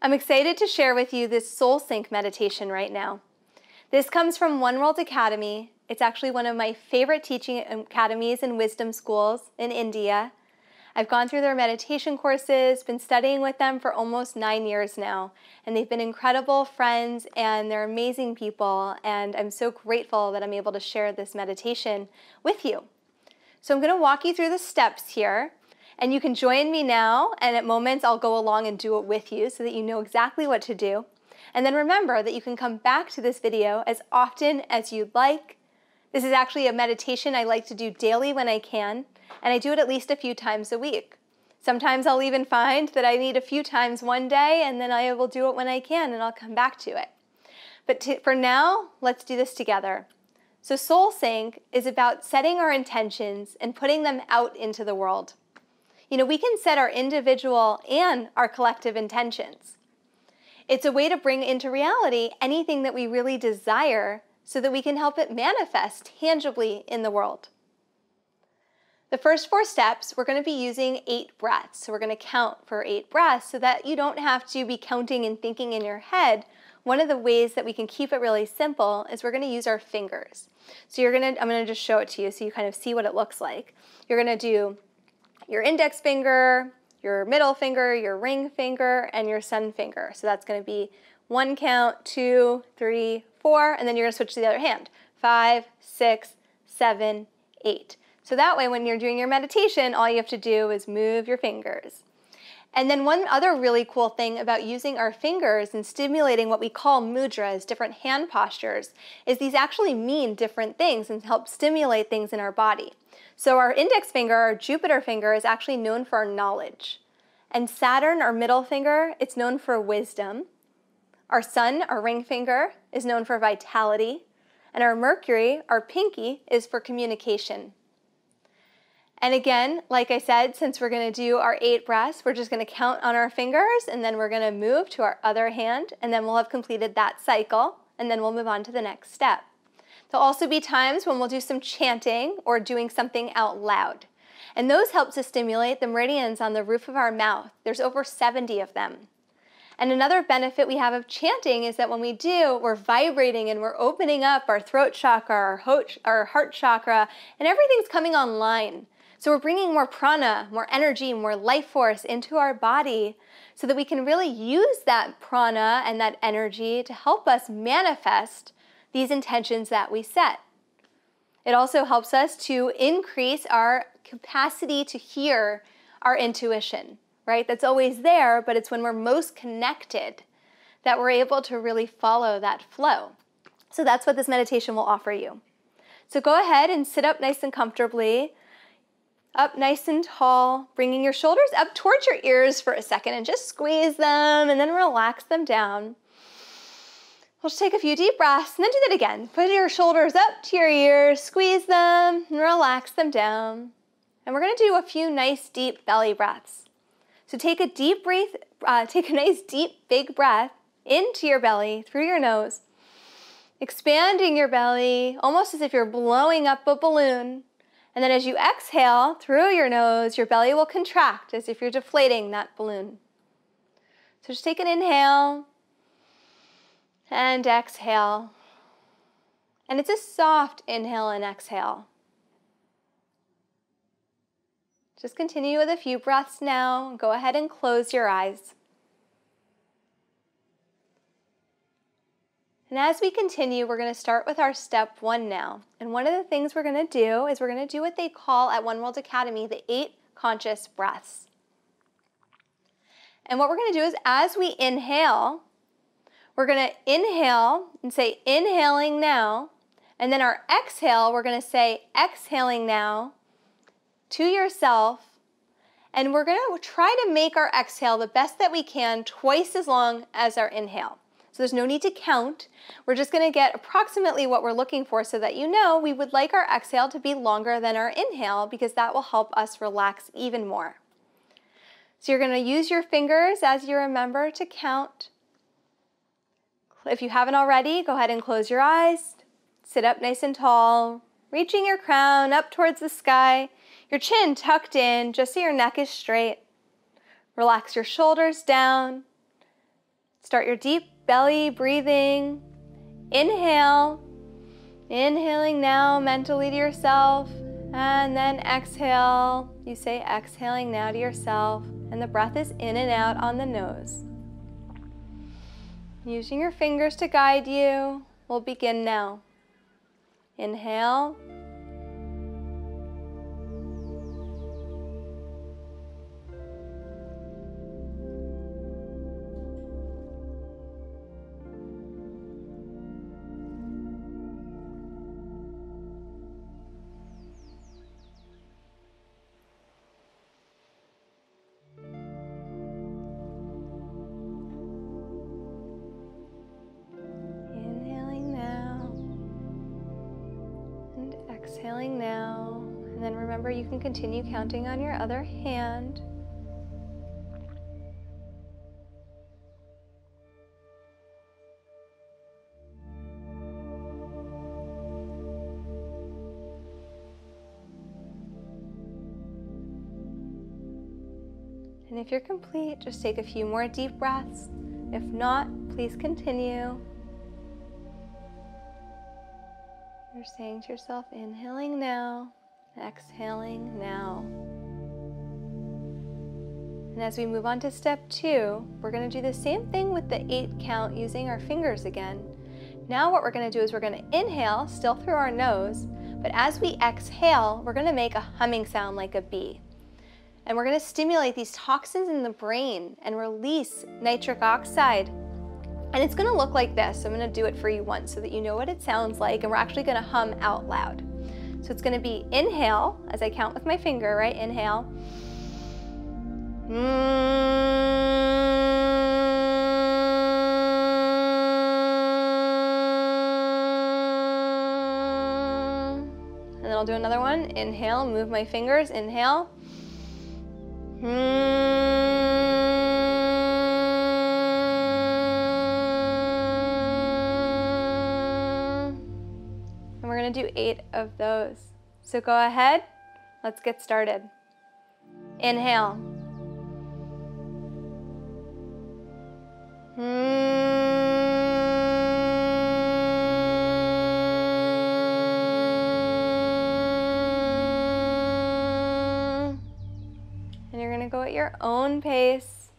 I'm excited to share with you this Soul Sync meditation right now. This comes from One World Academy. It's actually one of my favorite teaching academies and wisdom schools in India. I've gone through their meditation courses, been studying with them for almost 9 years now, and they've been incredible friends and they're amazing people, and I'm so grateful that I'm able to share this meditation with you. So I'm going to walk you through the steps here. And you can join me now, and at moments I'll go along and do it with you so that you know exactly what to do. And then remember that you can come back to this video as often as you'd like. This is actually a meditation I like to do daily when I can, and I do it at least a few times a week. Sometimes I'll even find that I need a few times one day, and then I will do it when I can, and I'll come back to it. But for now, let's do this together. So Soul Sync is about setting our intentions and putting them out into the world. You know, we can set our individual and our collective intentions. It's a way to bring into reality anything that we really desire so that we can help it manifest tangibly in the world. The first 4 steps, we're going to be using 8 breaths. So we're going to count for 8 breaths so that you don't have to be counting and thinking in your head. One of the ways that we can keep it really simple is we're going to use our fingers. So I'm going to just show it to you so you kind of see what it looks like. You're going to do your index finger, your middle finger, your ring finger, and your sun finger. So that's going to be 1 count, 2, 3, 4, and then you're going to switch to the other hand. 5, 6, 7, 8. So that way when you're doing your meditation, all you have to do is move your fingers. And then one other really cool thing about using our fingers and stimulating what we call mudras, different hand postures, is these actually mean different things and help stimulate things in our body. So our index finger, our Jupiter finger, is actually known for our knowledge. And Saturn, our middle finger, it's known for wisdom. Our Sun, our ring finger, is known for vitality. And our Mercury, our pinky, is for communication. And again, like I said, since we're going to do our 8 breaths, we're just going to count on our fingers, and then we're going to move to our other hand, and then we'll have completed that cycle, and then we'll move on to the next step. There'll also be times when we'll do some chanting or doing something out loud. And those help to stimulate the meridians on the roof of our mouth. There's over 70 of them. And another benefit we have of chanting is that when we do, we're vibrating and we're opening up our throat chakra, our heart chakra, and everything's coming online. So we're bringing more prana, more energy, more life force into our body so that we can really use that prana and that energy to help us manifest these intentions that we set. It also helps us to increase our capacity to hear our intuition, right? That's always there, but it's when we're most connected that we're able to really follow that flow. So that's what this meditation will offer you. So go ahead and sit up nice and comfortably, up nice and tall, bringing your shoulders up towards your ears for a second and just squeeze them and then relax them down. We'll just take a few deep breaths and then do that again. Put your shoulders up to your ears, squeeze them, and relax them down. And we're going to do a few nice deep belly breaths. So take a nice deep big breath into your belly through your nose, expanding your belly almost as if you're blowing up a balloon. And then as you exhale through your nose, your belly will contract as if you're deflating that balloon. So just take an inhale and exhale. And it's a soft inhale and exhale. Just continue with a few breaths now. Go ahead and close your eyes. And as we continue, we're going to start with our step 1 now. And one of the things we're going to do is we're going to do what they call at One World Academy the 8 conscious breaths. And what we're going to do is as we inhale, we're going to inhale and say inhaling now. And then our exhale, we're going to say exhaling now to yourself. And we're going to try to make our exhale the best that we can, twice as long as our inhale. So there's no need to count. We're just going to get approximately what we're looking for so that you know we would like our exhale to be longer than our inhale because that will help us relax even more. So you're going to use your fingers as you remember to count. If you haven't already, go ahead and close your eyes. Sit up nice and tall, reaching your crown up towards the sky, your chin tucked in just so your neck is straight. Relax your shoulders down. Start your deep belly breathing. Inhale. Inhaling now mentally to yourself, and then exhale. You say exhaling now to yourself, and the breath is in and out on the nose. Using your fingers to guide you, we'll begin now. Inhale. Exhaling now, and then remember you can continue counting on your other hand. And if you're complete, just take a few more deep breaths. If not, please continue. You're saying to yourself, inhaling now, exhaling now. And as we move on to step 2, we're going to do the same thing with the 8 count using our fingers again. Now what we're going to do is we're going to inhale, still through our nose, but as we exhale, we're going to make a humming sound like a bee. And we're going to stimulate these toxins in the brain and release nitric oxide. And it's going to look like this. I'm going to do it for you once so that you know what it sounds like, and we're actually going to hum out loud. So it's going to be inhale, as I count with my finger, right? Inhale. And then I'll do another one. Inhale, move my fingers. Inhale. We're going to do 8 of those. So go ahead, let's get started. Inhale. And you're going to go at your own pace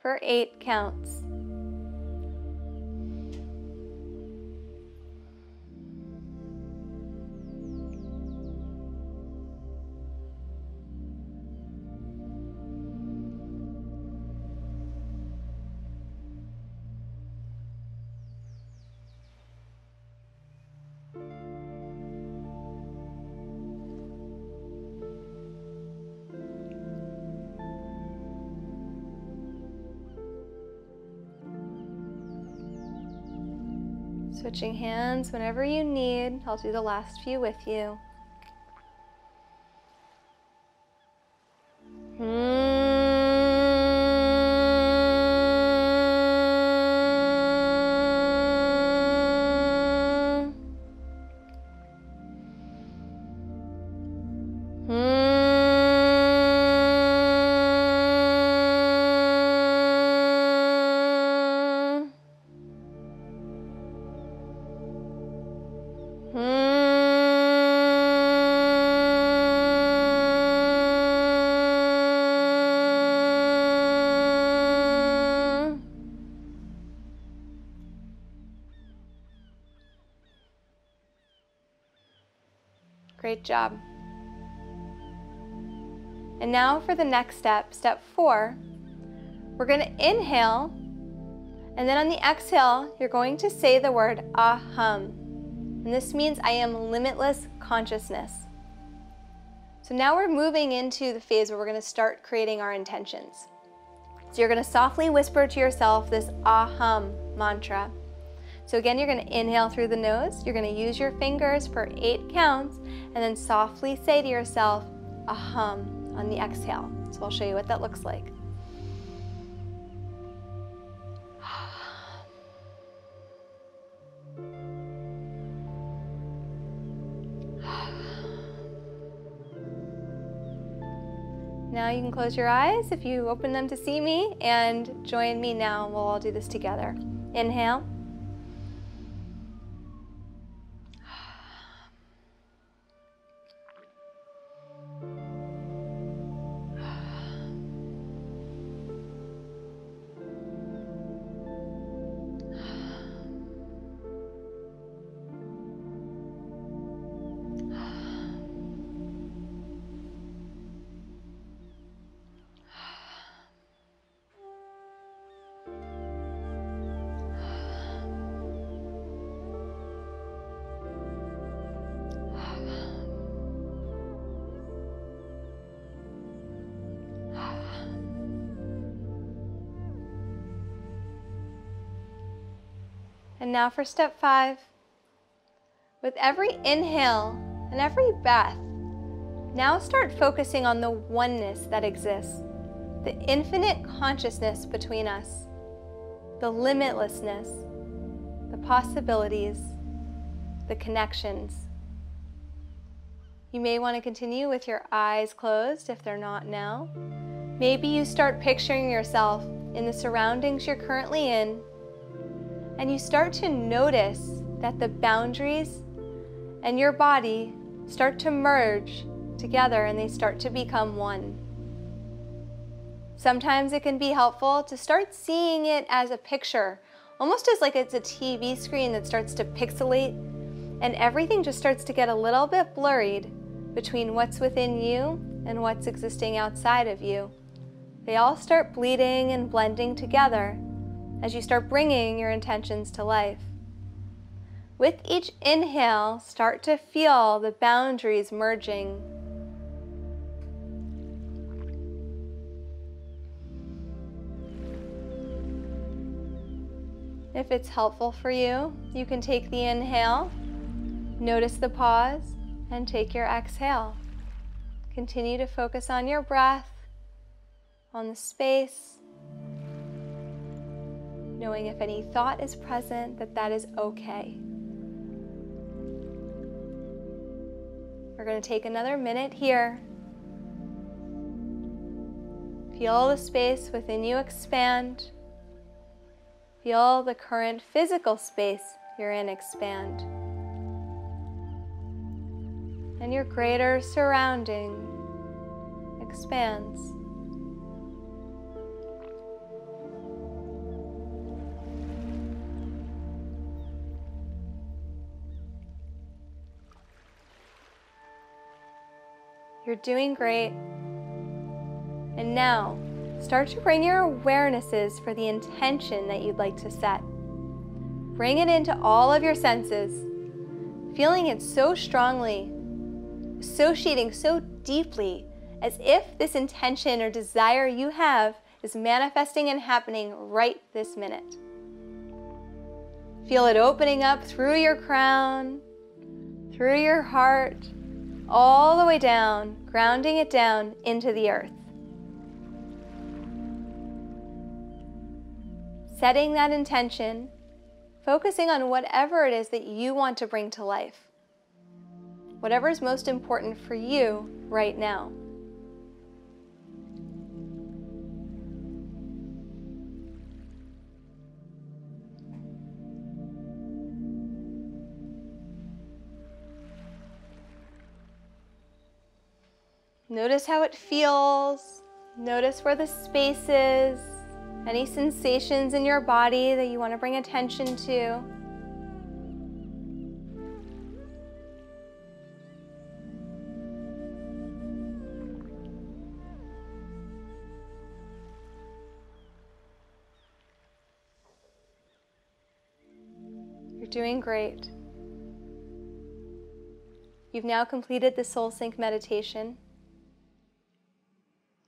for 8 counts. Switching hands whenever you need. I'll do the last few with you. Great job. And now for the next step, step 4, we're going to inhale, and then on the exhale, you're going to say the word aham. And this means I am limitless consciousness. So now we're moving into the phase where we're going to start creating our intentions. So you're going to softly whisper to yourself this aham mantra. So again, you're going to inhale through the nose, you're going to use your fingers for 8 counts, and then softly say to yourself, aham, on the exhale. So I'll show you what that looks like. Now now you can close your eyes if you open them to see me, and join me now. We'll all do this together. Inhale. And now for step 5. With every inhale and every breath, now start focusing on the oneness that exists, the infinite consciousness between us, the limitlessness, the possibilities, the connections. You may want to continue with your eyes closed if they're not now. Maybe you start picturing yourself in the surroundings you're currently in, and you start to notice that the boundaries and your body start to merge together and they start to become one. Sometimes it can be helpful to start seeing it as a picture, almost as like it's a TV screen that starts to pixelate, and everything just starts to get a little bit blurred between what's within you and what's existing outside of you. They all start bleeding and blending together as you start bringing your intentions to life. With each inhale, start to feel the boundaries merging. If it's helpful for you, you can take the inhale, notice the pause, and take your exhale. Continue to focus on your breath, on the space, knowing if any thought is present, that is okay. We're going to take another minute here. Feel the space within you expand. Feel the current physical space you're in expand. And your greater surrounding expands. You're doing great. And now, start to bring your awarenesses for the intention that you'd like to set. Bring it into all of your senses, feeling it so strongly, associating so deeply, as if this intention or desire you have is manifesting and happening right this minute. Feel it opening up through your crown, through your heart, all the way down, grounding it down into the earth. Setting that intention, focusing on whatever it is that you want to bring to life. Whatever is most important for you right now. Notice how it feels. Notice where the space is. Any sensations in your body that you want to bring attention to. You're doing great. You've now completed the Soul Sync meditation.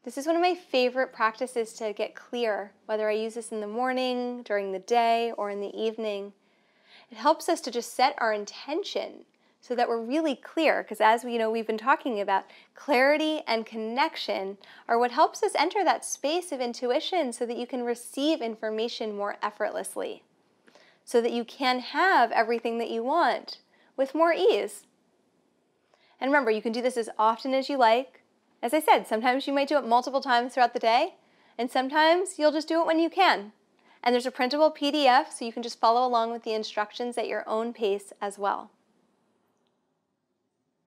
This is one of my favorite practices to get clear, whether I use this in the morning, during the day, or in the evening. It helps us to just set our intention so that we're really clear, because as we've been talking about, clarity and connection are what helps us enter that space of intuition so that you can receive information more effortlessly, so that you can have everything that you want with more ease. And remember, you can do this as often as you like, As I said, sometimes you might do it multiple times throughout the day, and sometimes you'll just do it when you can. And there's a printable PDF so you can just follow along with the instructions at your own pace as well.